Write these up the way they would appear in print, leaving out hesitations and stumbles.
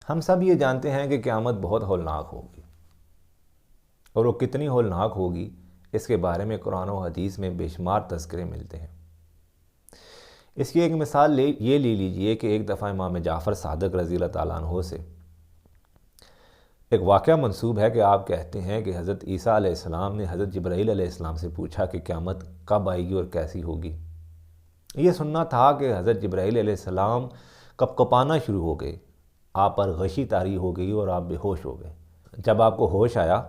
ہم سب یہ جانتے ہیں کہ قیامت بہت ہولناک ہوگی، اور وہ کتنی ہولناک ہوگی اس کے بارے میں قرآن و حدیث میں بے شمار تذکرے ملتے ہیں۔ اس کی ایک مثال یہ لے لیجئے کہ ایک دفعہ امام جعفر صادق رضی اللہ تعالیٰ عنہ سے ایک واقعہ منسوب ہے کہ آپ کہتے ہیں کہ حضرت عیسیٰ علیہ السلام نے حضرت جبرائیل علیہ السلام سے پوچھا کہ قیامت کب آئے گی اور کیسی ہوگی۔ یہ سننا تھا کہ حضرت جبرائیل علیہ السلام کپ کپانا شروع ہو گئے، آپ پر غشی طاری ہو گئی اور آپ بے ہوش ہو گئے۔ جب آپ کو ہوش آیا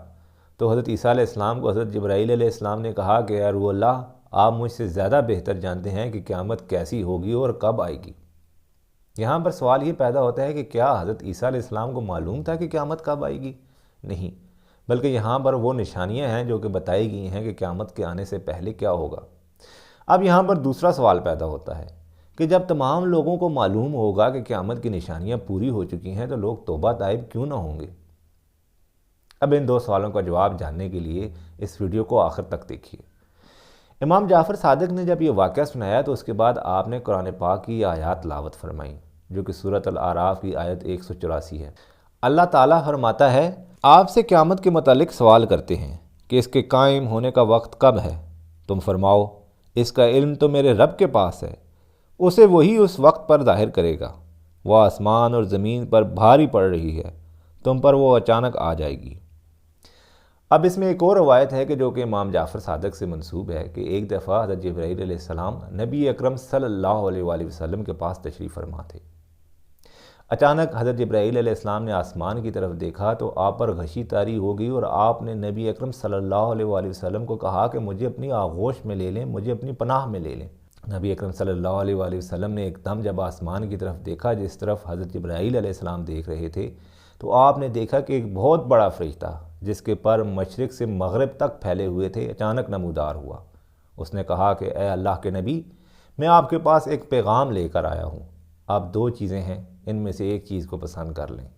تو حضرت عیسیٰ علیہ السلام کو حضرت جبرائیل علیہ السلام نے کہا کہ اے روح اللہ، آپ مجھ سے زیادہ بہتر جانتے ہیں کہ قیامت کیسی ہوگی اور کب آئے گی۔ یہاں پر سوال یہ پیدا ہوتا ہے کہ کیا حضرت عیسیٰ علیہ السلام کو معلوم تھا کہ قیامت کب آئے گی؟ نہیں، بلکہ یہاں پر وہ نشانیاں ہیں جو کہ بتائی گئی ہیں کہ قیامت کے آنے سے پہلے کیا ہوگا۔ اب یہاں پر دوسرا سوال پیدا ہوتا ہے کہ جب تمام لوگوں کو معلوم ہوگا کہ قیامت کی نشانیاں پوری ہو چکی ہیں تو لوگ توبہ طائب کیوں نہ ہوں گے؟ اب ان دو سوالوں کا جواب جاننے کے لیے اس ویڈیو کو آخر تک دیکھیے۔ امام جعفر صادق نے جب یہ واقعہ سنایا تو اس کے بعد آپ نے قرآن پاک کی آیات تلاوت فرمائیں، جو کہ سورۃ الاعراف کی آیت 184 ہے۔ اللہ تعالیٰ فرماتا ہے، آپ سے قیامت کے متعلق سوال کرتے ہیں کہ اس کے قائم ہونے کا وقت کب ہے؟ تم فرماؤ، اس کا علم تو میرے رب کے پاس ہے، اسے وہی اس وقت پر ظاہر کرے گا۔ وہ آسمان اور زمین پر بھاری پڑ رہی ہے، تم پر وہ اچانک آ جائے گی۔ اب اس میں ایک اور روایت ہے کہ جو کہ امام جعفر صادق سے منسوب ہے کہ ایک دفعہ حضرت جبرائیل علیہ السلام نبی اکرم صلی اللہ علیہ وآلہ وسلم کے پاس تشریف فرما تھے۔ اچانک حضرت جبرائیل علیہ السلام نے آسمان کی طرف دیکھا تو آپ پر غشی طاری ہو گئی، اور آپ نے نبی اکرم صلی اللہ علیہ وآلہ وسلم کو کہا کہ مجھے اپنی آغوش میں لے لیں، مجھے اپنی پناہ میں لے لیں۔ نبی اکرم صلی اللہ علیہ وآلہ وسلم نے ایک دم جب آسمان کی طرف دیکھا جس طرف حضرت جبرائیل علیہ السلام دیکھ رہے تھے، تو آپ نے دیکھا کہ ایک بہت بڑا فرشتہ جس کے پر مشرق سے مغرب تک پھیلے ہوئے تھے اچانک نمودار ہوا۔ اس نے کہا کہ اے اللہ کے نبی، میں آپ کے پاس ایک پیغام لے کر آیا ہوں۔ آپ دو چیزیں ہیں، ان میں سے ایک چیز کو پسند کر لیں۔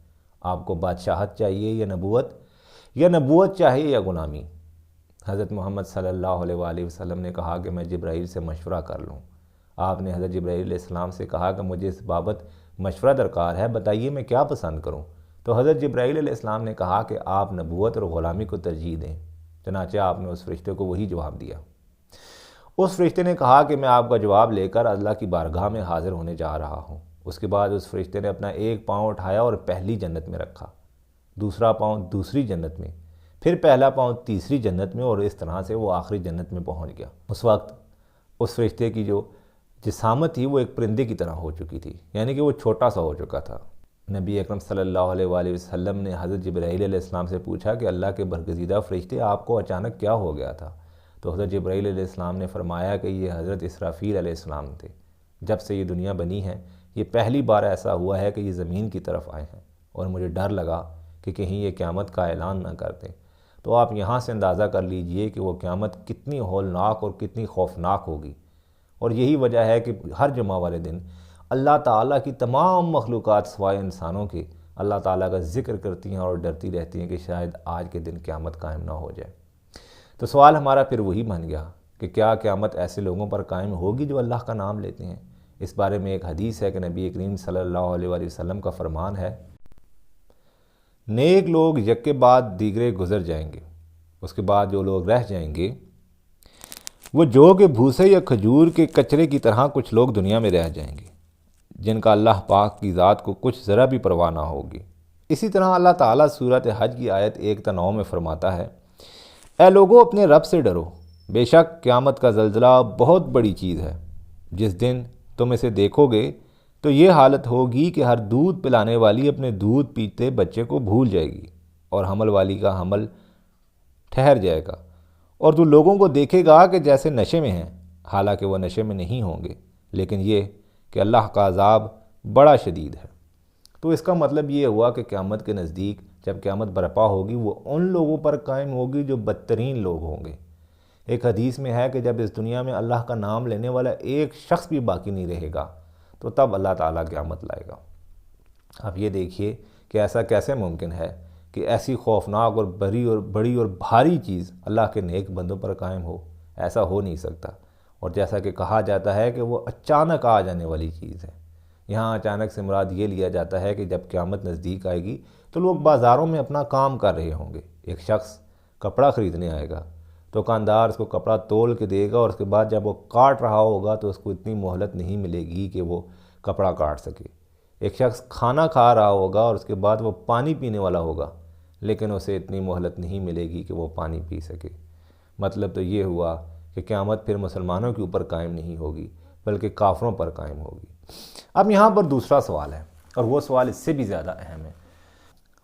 آپ کو بادشاہت چاہیے یا نبوت چاہیے یا غلامی؟ حضرت محمد صلی اللہ علیہ وآلہ وسلم نے کہا کہ میں جبرائیل سے مشورہ کر لوں۔ آپ نے حضرت جبرائیل علیہ السلام سے کہا کہ مجھے اس بابت مشورہ درکار ہے، بتائیے میں کیا پسند کروں؟ تو حضرت جبرائیل علیہ السلام نے کہا کہ آپ نبوت اور غلامی کو ترجیح دیں۔ چنانچہ آپ نے اس فرشتے کو وہی جواب دیا۔ اس فرشتے نے کہا کہ میں آپ کا جواب لے کر اللہ کی بارگاہ میں حاضر ہونے جا رہا ہوں۔ اس کے بعد اس فرشتے نے اپنا ایک پاؤں اٹھایا اور پہلی جنت میں رکھا، دوسرا پاؤں دوسری جنت میں، پھر پہلا پاؤں تیسری جنت میں، اور اس طرح سے وہ آخری جنت میں پہنچ گیا۔ اس وقت اس فرشتے کی جو جسامت تھی وہ ایک پرندے کی طرح ہو چکی تھی، یعنی کہ وہ چھوٹا سا ہو چکا تھا۔ نبی اکرم صلی اللہ علیہ وآلہ وسلم نے حضرت جبرائیل علیہ السلام سے پوچھا کہ اللہ کے برگزیدہ فرشتے آپ کو اچانک کیا ہو گیا تھا؟ تو حضرت جبرائیل علیہ السلام نے فرمایا کہ یہ حضرت اسرافیل علیہ السلام تھے۔ جب سے یہ دنیا بنی ہے یہ پہلی بار ایسا ہوا ہے کہ یہ زمین کی طرف آئے ہیں، اور مجھے ڈر لگا کہ کہیں یہ قیامت کا اعلان نہ کر دیں۔ تو آپ یہاں سے اندازہ کر لیجئے کہ وہ قیامت کتنی ہولناک اور کتنی خوفناک ہوگی۔ اور یہی وجہ ہے کہ ہر جمعہ والے دن اللہ تعالیٰ کی تمام مخلوقات سوائے انسانوں کے اللہ تعالیٰ کا ذکر کرتی ہیں اور ڈرتی رہتی ہیں کہ شاید آج کے دن قیامت قائم نہ ہو جائے۔ تو سوال ہمارا پھر وہی بن گیا کہ کیا قیامت ایسے لوگوں پر قائم ہوگی جو اللہ کا نام لیتے ہیں؟ اس بارے میں ایک حدیث ہے کہ نبی کریم صلی اللہ علیہ وآلہ وسلم کا فرمان ہے، نیک لوگ یک کے بعد دیگرے گزر جائیں گے، اس کے بعد جو لوگ رہ جائیں گے وہ جو کہ بھوسے یا کھجور کے کچرے کی طرح کچھ لوگ دنیا میں رہ جائیں گے، جن کا اللہ پاک کی ذات کو کچھ ذرا بھی پرواہ نہ ہوگی۔ اسی طرح اللہ تعالیٰ سورۃ حج کی آیت 1:9 میں فرماتا ہے، اے لوگو اپنے رب سے ڈرو، بے شک قیامت کا زلزلہ بہت بڑی چیز ہے۔ جس دن تم اسے دیکھو گے تو یہ حالت ہوگی کہ ہر دودھ پلانے والی اپنے دودھ پیتے بچے کو بھول جائے گی، اور حمل والی کا حمل ٹھہر جائے گا، اور تو لوگوں کو دیکھے گا کہ جیسے نشے میں ہیں، حالانکہ وہ نشے میں نہیں ہوں گے، لیکن یہ کہ اللہ کا عذاب بڑا شدید ہے۔ تو اس کا مطلب یہ ہوا کہ قیامت کے نزدیک جب قیامت برپا ہوگی وہ ان لوگوں پر قائم ہوگی جو بدترین لوگ ہوں گے۔ ایک حدیث میں ہے کہ جب اس دنیا میں اللہ کا نام لینے والا ایک شخص بھی باقی نہیں رہے گا تو تب اللہ تعالیٰ قیامت لائے گا۔ اب یہ دیکھیے کہ ایسا کیسے ممکن ہے کہ ایسی خوفناک اور بڑی اور بھاری چیز اللہ کے نیک بندوں پر قائم ہو؟ ایسا ہو نہیں سکتا، اور جیسا کہ کہا جاتا ہے کہ وہ اچانک آ جانے والی چیز ہے، یہاں اچانک سے مراد یہ لیا جاتا ہے کہ جب قیامت نزدیک آئے گی تو لوگ بازاروں میں اپنا کام کر رہے ہوں گے۔ ایک شخص کپڑا خریدنے آئے گا، دکاندار اس کو کپڑا تول کے دے گا، اور اس کے بعد جب وہ کاٹ رہا ہوگا تو اس کو اتنی مہلت نہیں ملے گی کہ وہ کپڑا کاٹ سکے۔ ایک شخص کھانا کھا رہا ہوگا اور اس کے بعد وہ پانی پینے والا ہوگا، لیکن اسے اتنی مہلت نہیں ملے گی کہ وہ پانی پی سکے۔ مطلب تو یہ ہوا کہ قیامت پھر مسلمانوں کے اوپر قائم نہیں ہوگی بلکہ کافروں پر قائم ہوگی۔ اب یہاں پر دوسرا سوال ہے، اور وہ سوال اس سے بھی زیادہ اہم ہے۔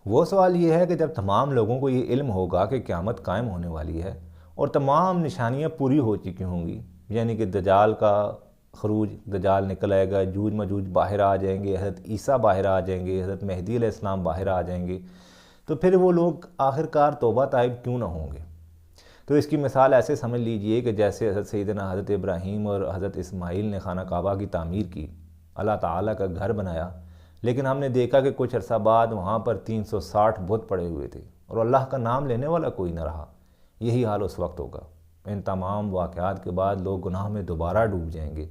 وہ سوال یہ ہے کہ جب تمام لوگوں کو یہ علم ہوگا کہ قیامت قائم ہونے والی ہے اور تمام نشانیاں پوری ہو چکی ہوں گی، یعنی کہ دجال کا خروج، دجال نکل آئے گا، جوج مجوج باہر آ جائیں گے، حضرت عیسیٰ باہر آ جائیں گے، حضرت مہدی علیہ السلام باہر آ جائیں گے، تو پھر وہ لوگ آخرکار توبہ طائب کیوں نہ ہوں گے؟ تو اس کی مثال ایسے سمجھ لیجئے کہ جیسے حضرت سیدنا حضرت ابراہیم اور حضرت اسماعیل نے خانہ کعبہ کی تعمیر کی، اللہ تعالیٰ کا گھر بنایا، لیکن ہم نے دیکھا کہ کچھ عرصہ بعد وہاں پر 360 بت پڑے ہوئے تھے اور اللہ کا نام لینے والا کوئی نہ رہا۔ یہی حال اس وقت ہوگا۔ ان تمام واقعات کے بعد لوگ گناہ میں دوبارہ ڈوب جائیں گے،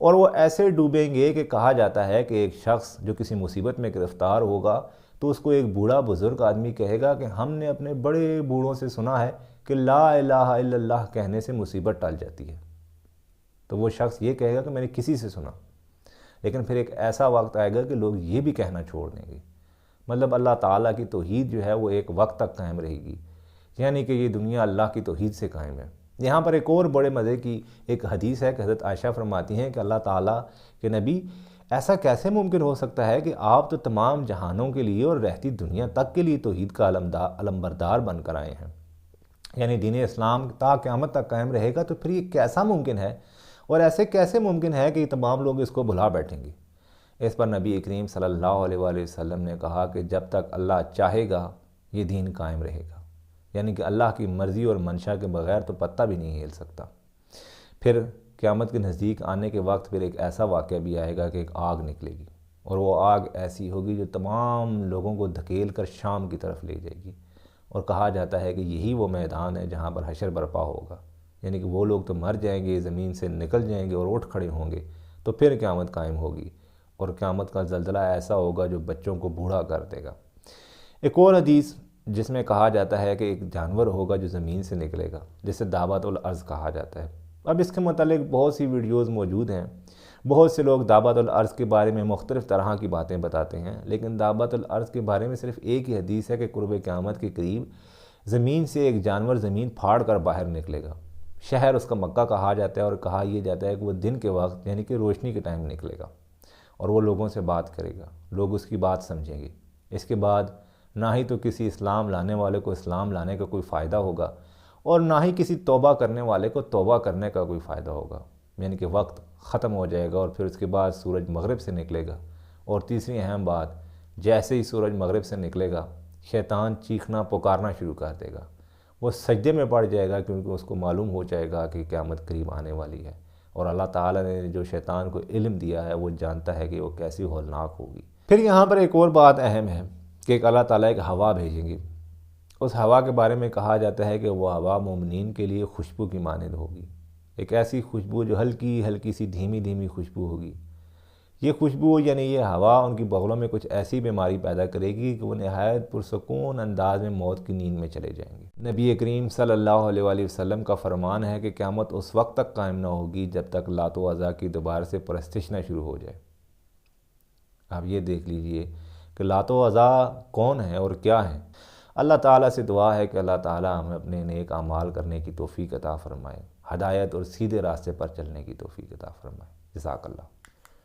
اور وہ ایسے ڈوبیں گے کہ کہا جاتا ہے کہ ایک شخص جو کسی مصیبت میں گرفتار ہوگا تو اس کو ایک بوڑھا بزرگ آدمی کہے گا کہ ہم نے اپنے بڑے بوڑھوں سے سنا ہے کہ لا الہ الا اللہ کہنے سے مصیبت ٹل جاتی ہے۔ تو وہ شخص یہ کہے گا کہ میں نے کسی سے سنا، لیکن پھر ایک ایسا وقت آئے گا کہ لوگ یہ بھی کہنا چھوڑ دیں گے۔ مطلب اللہ تعالیٰ کی توحید جو ہے وہ ایک وقت تک قائم رہے گی، یعنی کہ یہ دنیا اللہ کی توحید سے قائم ہے۔ یہاں پر ایک اور بڑے مزے کی ایک حدیث ہے کہ حضرت عائشہ فرماتی ہیں کہ اللہ تعالیٰ کے نبی، ایسا کیسے ممکن ہو سکتا ہے کہ آپ تو تمام جہانوں کے لیے اور رہتی دنیا تک کے لیے توحید کا علمبردار بن کر آئے ہیں، یعنی دین اسلام تا قیامت تک قائم رہے گا، تو پھر یہ کیسا ممکن ہے اور ایسے کیسے ممکن ہے کہ یہ تمام لوگ اس کو بھلا بیٹھیں گے؟ اس پر نبی کریم صلی اللہ علیہ وآلہ وسلم نے کہا کہ جب تک اللہ چاہے گا یہ دین قائم رہے گا، یعنی کہ اللہ کی مرضی اور منشا کے بغیر تو پتہ بھی نہیں ہل سکتا۔ پھر قیامت کے نزدیک آنے کے وقت پھر ایک ایسا واقعہ بھی آئے گا کہ ایک آگ نکلے گی، اور وہ آگ ایسی ہوگی جو تمام لوگوں کو دھکیل کر شام کی طرف لے جائے گی، اور کہا جاتا ہے کہ یہی وہ میدان ہے جہاں پر حشر برپا ہوگا، یعنی کہ وہ لوگ تو مر جائیں گے، زمین سے نکل جائیں گے اور اٹھ کھڑے ہوں گے، تو پھر قیامت قائم ہوگی، اور قیامت کا زلزلہ ایسا ہوگا جو بچوں کو بوڑھا کر دے گا۔ ایک اور حدیث جس میں کہا جاتا ہے کہ ایک جانور ہوگا جو زمین سے نکلے گا، جسے دابۃ الارض کہا جاتا ہے۔ اب اس کے متعلق بہت سی ویڈیوز موجود ہیں، بہت سے لوگ دابۃ الارض کے بارے میں مختلف طرح کی باتیں بتاتے ہیں، لیکن دابۃ الارض کے بارے میں صرف ایک ہی حدیث ہے کہ قرب قیامت کے قریب زمین سے ایک جانور زمین پھاڑ کر باہر نکلے گا۔ شہر اس کا مکہ کہا جاتا ہے، اور کہا یہ جاتا ہے کہ وہ دن کے وقت یعنی کہ روشنی کے ٹائم نکلے گا، اور وہ لوگوں سے بات کرے گا، لوگ اس کی بات سمجھیں گے۔ اس کے بعد نہ ہی تو کسی اسلام لانے والے کو اسلام لانے کا کوئی فائدہ ہوگا، اور نہ ہی کسی توبہ کرنے والے کو توبہ کرنے کا کوئی فائدہ ہوگا، یعنی کہ وقت ختم ہو جائے گا، اور پھر اس کے بعد سورج مغرب سے نکلے گا۔ اور تیسری اہم بات، جیسے ہی سورج مغرب سے نکلے گا شیطان چیخنا پکارنا شروع کر دے گا، وہ سجدے میں پڑ جائے گا، کیونکہ اس کو معلوم ہو جائے گا کہ قیامت قریب آنے والی ہے، اور اللہ تعالیٰ نے جو شیطان کو علم دیا ہے وہ جانتا ہے کہ وہ کیسی ہولناک ہوگی۔ پھر یہاں پر ایک اور بات اہم ہے کہ ایک اللہ تعالیٰ ایک ہوا بھیجیں گے۔ اس ہوا کے بارے میں کہا جاتا ہے کہ وہ ہوا مومنین کے لیے خوشبو کی مانند ہوگی، ایک ایسی خوشبو جو ہلکی ہلکی سی دھیمی دھیمی خوشبو ہوگی۔ یہ خوشبو یعنی یہ ہوا ان کی بغلوں میں کچھ ایسی بیماری پیدا کرے گی کہ وہ نہایت پرسکون انداز میں موت کی نیند میں چلے جائیں گے۔ نبی کریم صلی اللہ علیہ وآلہ وسلم کا فرمان ہے کہ قیامت اس وقت تک قائم نہ ہوگی جب تک لات و عزا کی دوبارہ سے پرستش نہ شروع ہو جائے۔ آپ یہ دیکھ لیجئے کہ لات و عزا کون ہے اور کیا ہے۔ اللہ تعالیٰ سے دعا ہے کہ اللہ تعالیٰ ہمیں اپنے نیک اعمال کرنے کی توفیق عطا فرمائے، ہدایت اور سیدھے راستے پر چلنے کی توفیق عطا فرمائے۔ جزاک اللہ۔